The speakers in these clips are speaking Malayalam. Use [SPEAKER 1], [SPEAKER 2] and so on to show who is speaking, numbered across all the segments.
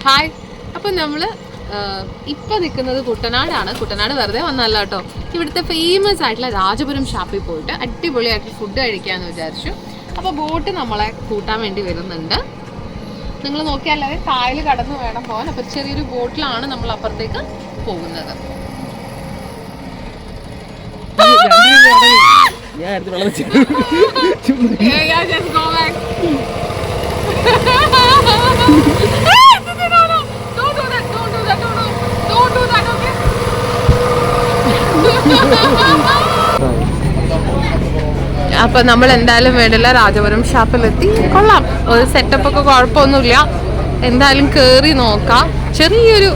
[SPEAKER 1] ഹായ്. അപ്പം നമ്മൾ ഇപ്പം നിൽക്കുന്നത് കുട്ടനാടാണ്. കുട്ടനാട് വെറുതെ വന്നല്ല കേട്ടോ. ഇവിടുത്തെ ഫേമസ് ആയിട്ടുള്ള രാജപുരം ഷാപ്പിൽ പോയിട്ട് അടിപൊളിയായിട്ട് ഫുഡ് കഴിക്കാമെന്ന് വിചാരിച്ചു. അപ്പോൾ ബോട്ട് നമ്മളെ കൂട്ടാൻ വേണ്ടി വരുന്നുണ്ട്. നിങ്ങൾ നോക്കിയാലേ കായൽ കടന്ന് വേണം പോകാൻ. അപ്പോൾ ചെറിയൊരു ബോട്ടിലാണ് നമ്മൾ അപ്പുറത്തേക്ക് പോകുന്നത്. അപ്പൊ നമ്മൾ എന്തായാലും വേണ്ടില്ല രാജപുരം ഷാപ്പിലെത്തി. കൊള്ളാം, ഒരു സെറ്റപ്പ് ഒക്കെ കുഴപ്പമൊന്നുമില്ല. എന്തായാലും കേറി നോക്കാം. ചെറിയൊരു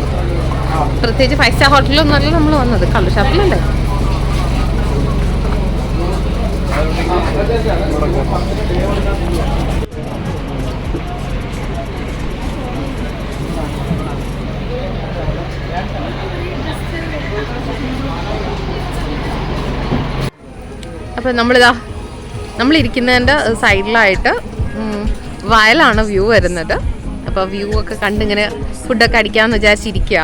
[SPEAKER 1] പ്രത്യേകിച്ച് 5 സ്റ്റാർ ഹോട്ടലൊന്നുമല്ല നമ്മൾ വന്നത്, കള്ളു ഷാപ്പിലല്ലേ. അപ്പം നമ്മളിരിക്കുന്നതിൻ്റെ സൈഡിലായിട്ട് വയലാണ് വ്യൂ വരുന്നത്. അപ്പോൾ വ്യൂ ഒക്കെ കണ്ടിങ്ങനെ ഫുഡൊക്കെ അടിക്കാമെന്ന് വിചാരിച്ചിരിക്കുക.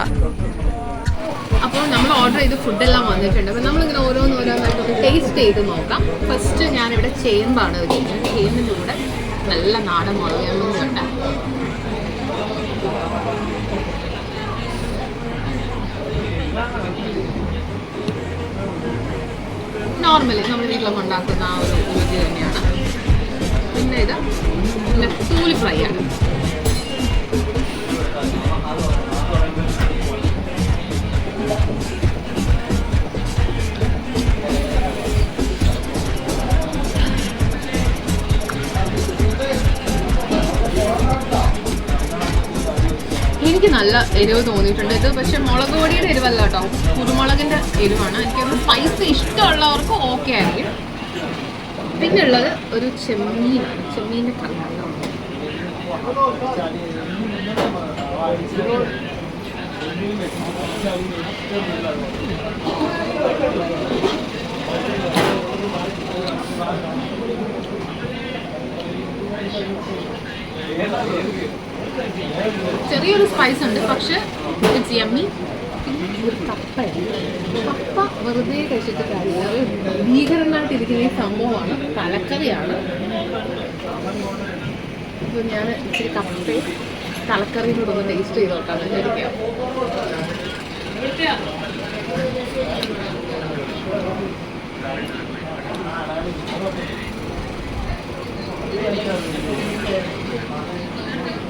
[SPEAKER 1] അപ്പോൾ നമ്മൾ ഓർഡർ ചെയ്ത് ഫുഡെല്ലാം വന്നിട്ടുണ്ട്. അപ്പോൾ നമ്മളിങ്ങനെ ഓരോന്നോരോന്നായിട്ടൊക്കെ ടേസ്റ്റ് ചെയ്ത് നോക്കാം. ഫസ്റ്റ് ഞാനിവിടെ ചേമ്പാണ് വെച്ചിരിക്കുന്നത്. ചേമ്പിൻ്റെ കൂടെ നല്ല നാടൻ മുളകുണ്ട്. നോർമലി നമ്മൾ വീട്ടിലൊക്കെ ഉണ്ടാക്കുന്ന ആ ഒരു രുചി തന്നെയാണ്. പിന്നെ ഇത് നെത്തോലി ഫ്രൈ ആണ്. എനിക്ക് നല്ല എരിവ് തോന്നിയിട്ടുണ്ട്. ഇത് പക്ഷെ മുളക് പൊടിയുടെ എരിവല്ല കേട്ടോ, കുരുമുളകിൻ്റെ എരിവാണ്. എനിക്കൊന്ന് സ്പൈസ് ഇഷ്ടമുള്ളവർക്ക് ഓക്കെ ആയിരിക്കും. പിന്നെ ഉള്ളത് ഒരു ചെമ്മീനാണ്, ചെമ്മീൻ്റെ കറിയാണ്. ചെറിയൊരു സ്പൈസ് ഉണ്ട്, പക്ഷെ ഇറ്റ്സ് യമ്മി. കപ്പ വെറുതെ കഴിച്ചിട്ട് കാര്യമില്ല. അത് ഭീകരനായിട്ടിരിക്കുന്ന ഈ സംഭവമാണ്, തലക്കറിയാണ്. അപ്പോൾ ഞാൻ ഇച്ചിരി കപ്പയും തലക്കറിയും ഒന്ന് ടേസ്റ്റ് ചെയ്ത് നോക്കാമെന്ന് വിചാരിക്കാം.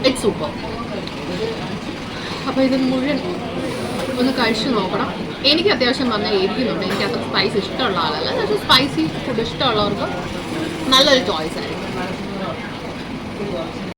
[SPEAKER 1] It's super. അപ്പോൾ ഇത് മുഴുവൻ ഒന്ന് കഴിച്ചു നോക്കണം. എനിക്ക് അത്യാവശ്യം നന്നായി എരിക്കുന്നുണ്ട്. എനിക്ക് അത്ര സ്പൈസ് ഇഷ്ടമുള്ള ആളല്ല, പക്ഷേ സ്പൈസി ഫുഡ് ഇഷ്ടമുള്ളവർക്ക് നല്ലൊരു ചോയ്സ് ആയിരിക്കും.